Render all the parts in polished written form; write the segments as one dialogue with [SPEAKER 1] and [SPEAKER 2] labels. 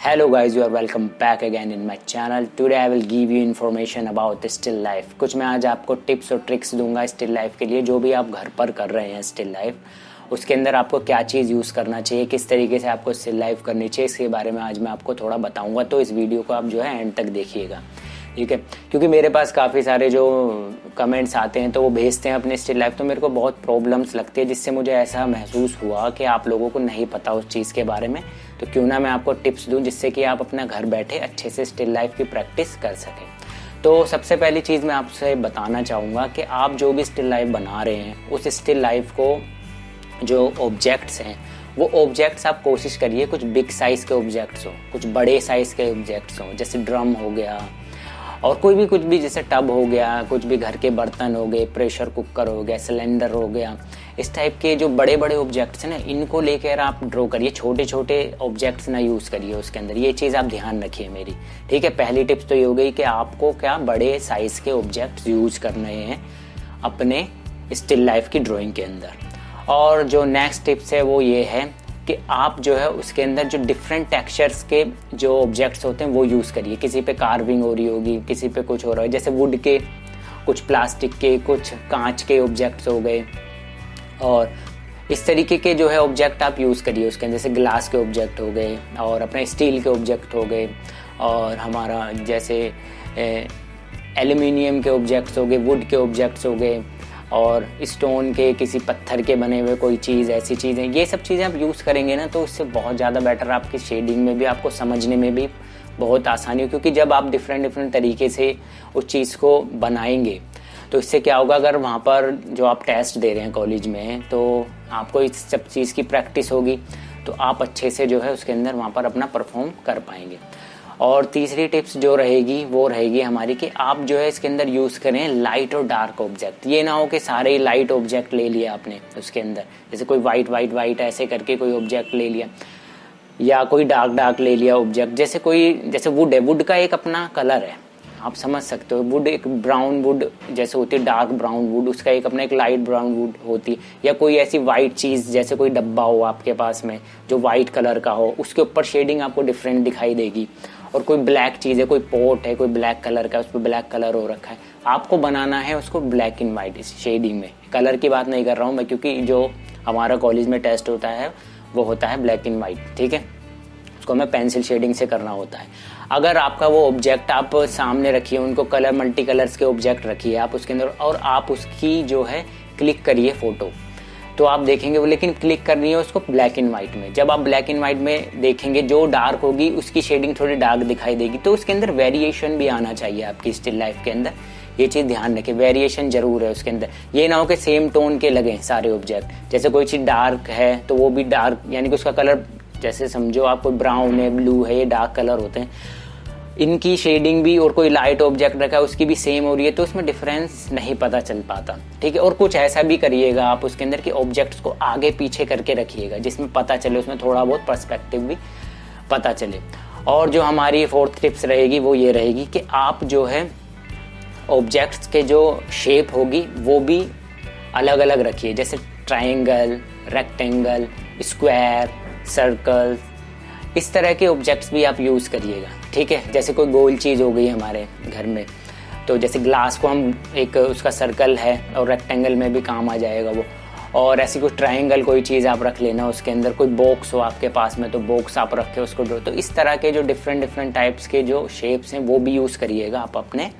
[SPEAKER 1] Hello guys, you are welcome back again in my channel. Today I will give you information about still life. कुछ मैं आज आपको tips और tricks दूंगा still life के लिए, जो भी आप घर पर कर रहे हैं स्टिल लाइफ उसके अंदर आपको क्या चीज़ यूज़ करना चाहिए, किस तरीके से आपको स्टिल लाइफ करनी चाहिए, इसके बारे में आज मैं आपको थोड़ा बताऊंगा। तो इस वीडियो को आप जो है एंड तक देखिएगा, ठीक है। क्योंकि मेरे पास काफ़ी सारे जो कमेंट्स आते हैं तो वो भेजते हैं अपने स्टिल लाइफ, तो मेरे को बहुत प्रॉब्लम्स लगती है, जिससे मुझे ऐसा महसूस हुआ कि आप लोगों को नहीं पता उस चीज़ के बारे में। तो क्यों ना मैं आपको टिप्स दूं जिससे कि आप अपना घर बैठे अच्छे से स्टिल लाइफ की प्रैक्टिस कर सकें। तो सबसे पहली चीज़ मैं आपसे बताना चाहूँगा कि आप जो भी स्टिल लाइफ बना रहे हैं उस स्टिल लाइफ को जो ऑब्जेक्ट्स हैं वो ऑब्जेक्ट्स आप कोशिश करिए कुछ बिग साइज़ के ऑब्जेक्ट्स हो, कुछ बड़े साइज़ के ऑब्जेक्ट्स हो, जैसे ड्रम हो गया और कोई भी कुछ भी, जैसे टब हो गया, कुछ भी घर के बर्तन हो गए, प्रेशर कुकर हो गया, सिलेंडर हो गया, इस टाइप के जो बड़े बड़े ऑब्जेक्ट्स हैं ना, इनको लेकर आप ड्रॉ करिए। छोटे छोटे ऑब्जेक्ट्स ना यूज़ करिए उसके अंदर, ये चीज़ आप ध्यान रखिए मेरी, ठीक है। पहली टिप्स तो ये हो गई कि आपको क्या बड़े साइज़ के ऑब्जेक्ट्स यूज़ करने हैं अपने स्टिल लाइफ की ड्राइंग के अंदर। और जो नेक्स्ट टिप्स है वो ये है कि आप जो है उसके अंदर जो डिफरेंट टेक्सचर्स के जो ऑब्जेक्ट्स होते हैं वो यूज़ करिए। किसी पे कार्विंग हो रही होगी, किसी पे कुछ हो रहा है, जैसे वुड के, कुछ प्लास्टिक के, कुछ कांच के ऑब्जेक्ट्स हो गए, और इस तरीके के जो है ऑब्जेक्ट आप यूज़ करिए उसके अंदर। जैसे ग्लास के ऑब्जेक्ट हो गए और अपने स्टील के ऑब्जेक्ट हो गए, और हमारा जैसे एल्युमिनियम के ऑब्जेक्ट्स हो गए, वुड के ऑब्जेक्ट्स हो गए, और स्टोन के, किसी पत्थर के बने हुए कोई चीज़, ऐसी चीज़ें, ये सब चीज़ें आप यूज़ करेंगे ना तो इससे बहुत ज़्यादा बेटर आपकी शेडिंग में भी, आपको समझने में भी बहुत आसानी हो। क्योंकि जब आप डिफरेंट तरीके से उस चीज़ को बनाएंगे तो इससे क्या होगा, अगर वहाँ पर जो आप टेस्ट दे रहे हैं कॉलेज में तो आपको इस सब चीज़ की प्रैक्टिस होगी, तो आप अच्छे से जो है उसके अंदर वहाँ पर अपना परफॉर्म कर पाएंगे। और तीसरी टिप्स जो रहेगी वो रहेगी हमारी कि आप जो है इसके अंदर यूज़ करें लाइट और डार्क ऑब्जेक्ट। ये ना हो कि सारे ही लाइट ऑब्जेक्ट ले लिया आपने उसके अंदर, जैसे कोई वाइट ऐसे करके कोई ऑब्जेक्ट ले लिया, या कोई डार्क ले लिया ऑब्जेक्ट। जैसे वुड है, वुड का एक अपना कलर है, आप समझ सकते हो। वुड एक ब्राउन वुड जैसे होती है, डार्क ब्राउन वुड, उसका एक अपना एक लाइट ब्राउन वुड होती है। या कोई ऐसी वाइट चीज़, जैसे कोई डब्बा हो आपके पास में जो वाइट कलर का हो, उसके ऊपर शेडिंग आपको डिफरेंट दिखाई देगी। और कोई ब्लैक चीज़ है, कोई पॉट है कोई ब्लैक कलर का, उस पर ब्लैक कलर हो रखा है, आपको बनाना है उसको ब्लैक एंड वाइट शेडिंग में। कलर की बात नहीं कर रहा हूँ मैं, क्योंकि जो हमारा कॉलेज में टेस्ट होता है वो होता है ब्लैक एंड वाइट, ठीक है। उसको हमें पेंसिल शेडिंग से करना होता है। अगर आपका वो ऑब्जेक्ट आप सामने रखिए, उनको कलर मल्टी कलर्स के ऑब्जेक्ट रखिए आप उसके अंदर, और आप उसकी जो है क्लिक करिए फ़ोटो, तो आप देखेंगे वो, लेकिन क्लिक करनी है उसको ब्लैक एंड वाइट में। जब आप ब्लैक एंड वाइट में देखेंगे, जो डार्क होगी उसकी शेडिंग थोड़ी डार्क दिखाई देगी, तो उसके अंदर वेरिएशन भी आना चाहिए आपकी स्टिल लाइफ के अंदर। ये चीज़ ध्यान रखें, वेरिएशन जरूर है उसके अंदर। ये ना हो कि सेम टोन के लगे सारे ऑब्जेक्ट। जैसे कोई चीज़ डार्क है तो वो भी डार्क, यानी कि उसका कलर, जैसे समझो आप कोई ब्राउन है, ब्लू है, ये डार्क कलर होते हैं, इनकी शेडिंग भी, और कोई लाइट ऑब्जेक्ट रखा है उसकी भी सेम हो रही है, तो उसमें डिफरेंस नहीं पता चल पाता, ठीक है। और कुछ ऐसा भी करिएगा आप उसके अंदर कि ऑब्जेक्ट्स को आगे पीछे करके रखिएगा, जिसमें पता चले, उसमें थोड़ा बहुत पर्सपेक्टिव भी पता चले। और जो हमारी फोर्थ टिप्स रहेगी वो ये रहेगी कि आप जो है ऑब्जेक्ट्स के जो शेप होगी वो भी अलग अलग रखिए, जैसे ट्राइंगल, रेक्टेंगल, स्क्वायर, सर्कल, इस तरह के ऑब्जेक्ट्स भी आप यूज़ करिएगा, ठीक है। जैसे कोई गोल चीज़ हो गई हमारे घर में, तो जैसे ग्लास को हम एक, उसका सर्कल है और रेक्टेंगल में भी काम आ जाएगा वो। और ऐसी कोई ट्रायंगल कोई चीज़ आप रख लेना उसके अंदर, कोई बॉक्स हो आपके पास में तो बॉक्स आप रख के उसको ड्रॉ। तो इस तरह के जो डिफरेंट टाइप्स के जो शेप्स हैं वो भी यूज़ करिएगा आप अपने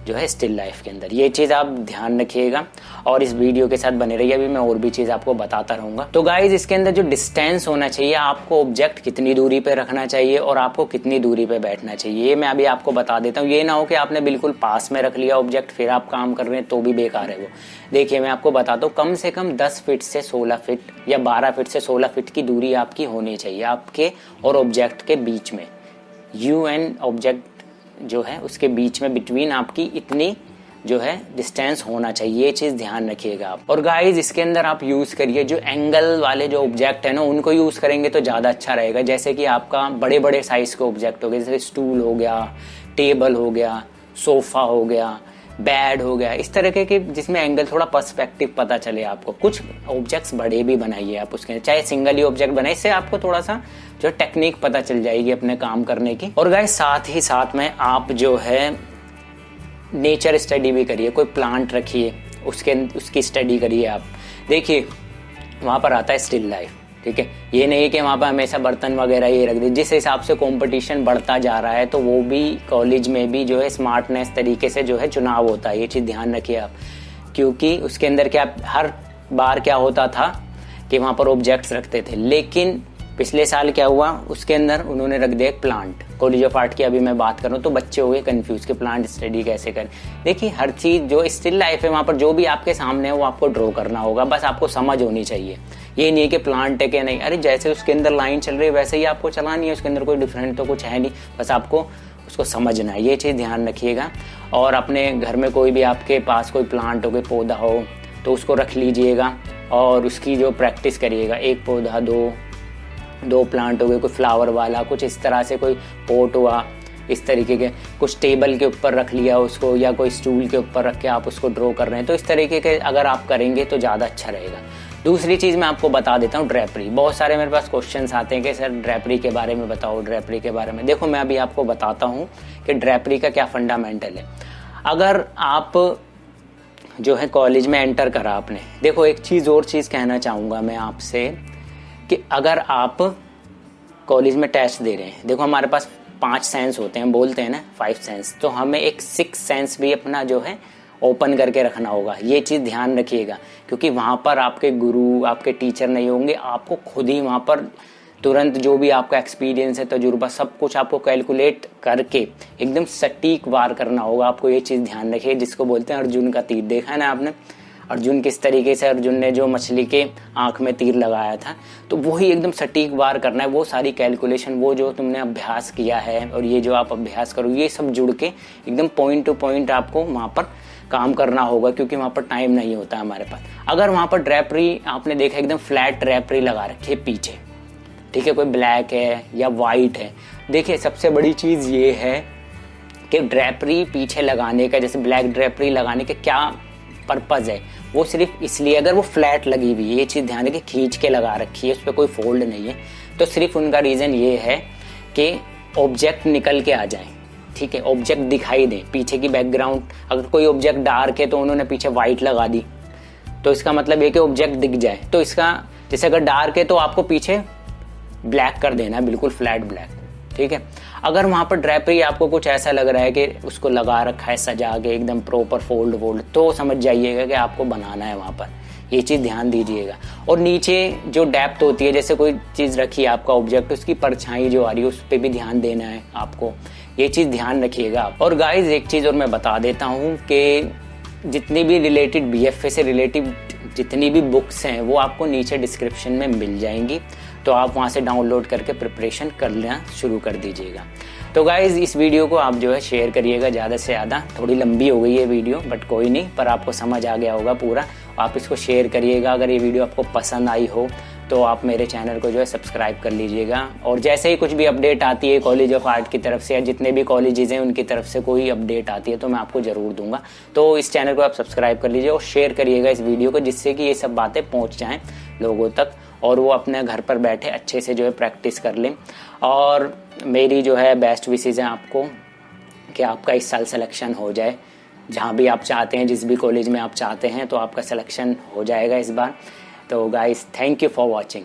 [SPEAKER 1] जो है स्टिल लाइफ के अंदर। ये चीज़ आप ध्यान रखिएगा और इस वीडियो के साथ बने रहिए, अभी मैं और भी चीज़ आपको बताता रहूँगा। तो गाइज, इसके अंदर जो डिस्टेंस होना चाहिए, आपको ऑब्जेक्ट कितनी दूरी पे रखना चाहिए और आपको कितनी दूरी पे बैठना चाहिए, ये मैं अभी आपको बता देता हूँ। ये ना हो कि आपने बिल्कुल पास में रख लिया ऑब्जेक्ट, फिर आप काम कर रहे हैं तो भी बेकार है वो। देखिए मैं आपको बताता हूँ, कम से कम 10 फीट से 16 फीट या 12 फीट से 16 फीट की दूरी आपकी होनी चाहिए आपके और ऑब्जेक्ट के बीच में। यू एंड ऑब्जेक्ट जो है उसके बीच में बिटवीन आपकी इतनी जो है डिस्टेंस होना चाहिए, ये चीज़ ध्यान रखिएगा आप। और गाइज, इसके अंदर आप यूज़ करिए जो एंगल वाले जो ऑब्जेक्ट है ना, उनको यूज़ करेंगे तो ज़्यादा अच्छा रहेगा। जैसे कि आपका बड़े साइज़ के ऑब्जेक्ट हो गए, जैसे स्टूल हो गया, टेबल हो गया, सोफ़ा हो गया, बैड हो गया, इस तरह के जिसमें एंगल थोड़ा पर्सपेक्टिव पता चले आपको। कुछ ऑब्जेक्ट्स बड़े भी बनाइए आप उसके, चाहे सिंगल ही ऑब्जेक्ट बनाए, इससे आपको थोड़ा सा जो टेक्निक पता चल जाएगी अपने काम करने की। और गाइस साथ ही साथ में आप जो है नेचर स्टडी भी करिए, कोई प्लांट रखिए उसकी स्टडी करिए आप। देखिए वहाँ पर आता है स्टिल लाइफ, ठीक है, ये नहीं है कि वहाँ पर हमेशा बर्तन वगैरह ये रख दे। जिस हिसाब से कंपटीशन बढ़ता जा रहा है तो वो भी कॉलेज में भी जो है स्मार्टनेस तरीके से जो है चुनाव होता है, ये चीज़ ध्यान रखिए आप। क्योंकि उसके अंदर क्या हर बार क्या होता था कि वहाँ पर ऑब्जेक्ट्स रखते थे, लेकिन पिछले साल क्या हुआ उसके अंदर उन्होंने रख दिया एक प्लांट। कॉलेज ऑफ आर्ट की अभी मैं बात करूँ तो बच्चे हो गए कंफ्यूज कि प्लांट स्टडी कैसे करें। देखिए हर चीज़ जो स्टिल लाइफ है वहाँ पर जो भी आपके सामने है वो आपको ड्रॉ करना होगा, बस आपको समझ होनी चाहिए। ये नहीं है कि प्लांट है कि नहीं, अरे जैसे उसके अंदर लाइन चल रही है वैसे ही आपको चलानी है, उसके अंदर कोई डिफरेंट तो कुछ है नहीं, बस आपको उसको समझना है, ये चीज़ ध्यान रखिएगा। और अपने घर में कोई भी आपके पास कोई प्लांट हो, कोई पौधा हो तो उसको रख लीजिएगा और उसकी जो प्रैक्टिस करिएगा। एक पौधा, दो प्लांट हो गए, कोई फ्लावर वाला, कुछ इस तरह से कोई पोट हुआ, इस तरीके के कुछ टेबल के ऊपर रख लिया उसको, या कोई स्टूल के ऊपर रख के आप उसको ड्रॉ कर रहे हैं, तो इस तरीके के अगर आप करेंगे तो ज़्यादा अच्छा रहेगा। दूसरी चीज़ मैं आपको बता देता हूँ, ड्रेपरी। बहुत सारे मेरे पास क्वेश्चंस आते हैं कि सर ड्रेपरी के बारे में बताओ, ड्रेपरी के बारे में। देखो मैं अभी आपको बताता हूँ कि ड्रेपरी का क्या फंडामेंटल है। अगर आप जो है कॉलेज में एंटर करा आपने, देखो एक चीज़ और चीज़ कहना चाहूँगा मैं आपसे कि अगर आप कॉलेज में टेस्ट दे रहे हैं, देखो हमारे पास 5 सेंस होते हैं, बोलते हैं ना 5 सेंस, तो हमें एक 6 सेंस भी अपना जो है ओपन करके रखना होगा। ये चीज़ ध्यान रखिएगा, क्योंकि वहाँ पर आपके गुरु, आपके टीचर नहीं होंगे, आपको खुद ही वहाँ पर तुरंत जो भी आपका एक्सपीरियंस है, तजुर्बा, सब कुछ आपको कैलकुलेट करके एकदम सटीक वार करना होगा। आपको ये चीज़ ध्यान रखिए, जिसको बोलते हैं अर्जुन का तीर। देखा है ना आपने अर्जुन किस तरीके से, अर्जुन ने जो मछली के आँख में तीर लगाया था, तो वही एकदम सटीक वार करना है। वो सारी कैलकुलेशन, वो जो तुमने अभ्यास किया है और ये जो आप अभ्यास करो, ये सब जुड़ के एकदम पॉइंट टू पॉइंट आपको वहाँ पर काम करना होगा, क्योंकि वहाँ पर टाइम नहीं होता हमारे पास। अगर वहाँ पर ड्रेपरी आपने देखा एकदम फ्लैट ड्रेपरी लगा रखी है पीछे, ठीक है, कोई ब्लैक है या वाइट है, देखिए सबसे बड़ी चीज़ ये है कि ड्रेपरी पीछे लगाने का, जैसे ब्लैक ड्रेपरी लगाने का क्या पर्पज़ है, वो सिर्फ इसलिए, अगर वो फ्लैट लगी हुई है, ये चीज़ ध्यान रखिए, खींच के लगा रखी है, उस पर कोई फोल्ड नहीं है, तो सिर्फ उनका रीज़न ये है कि ऑब्जेक्ट निकल के आ जाए, ठीक है, ऑब्जेक्ट दिखाई दे। पीछे की बैकग्राउंड, अगर कोई ऑब्जेक्ट डार्क है तो उन्होंने पीछे वाइट लगा दी, तो इसका मतलब ये कि ऑब्जेक्ट दिख जाए। तो इसका जैसे अगर डार्क है तो आपको पीछे ब्लैक कर देना है, बिल्कुल फ्लैट ब्लैक, ठीक है। अगर वहाँ पर ड्रेपरी आपको कुछ ऐसा लग रहा है कि उसको लगा रखा है सजा के एकदम प्रॉपर फोल्ड, तो समझ जाइएगा कि आपको बनाना है वहाँ पर, ये चीज़ ध्यान दीजिएगा। और नीचे जो डेप्थ होती है, जैसे कोई चीज़ रखी है आपका ऑब्जेक्ट, उसकी परछाई जो आ रही है उस पर भी ध्यान देना है आपको, ये चीज़ ध्यान रखिएगा। और गाइज एक चीज़ और मैं बता देता हूँ कि जितनी भी रिलेटेड BFA से रिलेटिव जितनी भी बुक्स हैं वो आपको नीचे डिस्क्रिप्शन में मिल जाएंगी, तो आप वहाँ से डाउनलोड करके प्रिपरेशन करना शुरू कर दीजिएगा। तो गाइज़ इस वीडियो को आप जो है शेयर करिएगा ज़्यादा से ज़्यादा। थोड़ी लंबी हो गई है वीडियो, बट कोई नहीं, पर आपको समझ आ गया होगा पूरा। आप इसको शेयर करिएगा। अगर ये वीडियो आपको पसंद आई हो तो आप मेरे चैनल को जो है सब्सक्राइब कर लीजिएगा। और जैसे ही कुछ भी अपडेट आती है कॉलेज ऑफ आर्ट की तरफ से या जितने भी कॉलेजेस हैं उनकी तरफ से कोई अपडेट आती है तो मैं आपको ज़रूर दूंगा। तो इस चैनल को आप सब्सक्राइब कर लीजिए और शेयर करिएगा इस वीडियो को, जिससे कि ये सब बातें पहुँच जाएँ लोगों तक और वो अपने घर पर बैठे अच्छे से जो है प्रैक्टिस कर लें। और मेरी जो है बेस्ट विशेज़ हैं आपको कि आपका इस साल सिलेक्शन हो जाए, जहाँ भी आप चाहते हैं, जिस भी कॉलेज में आप चाहते हैं, तो आपका सिलेक्शन हो जाएगा इस बार। तो guys thank you for watching.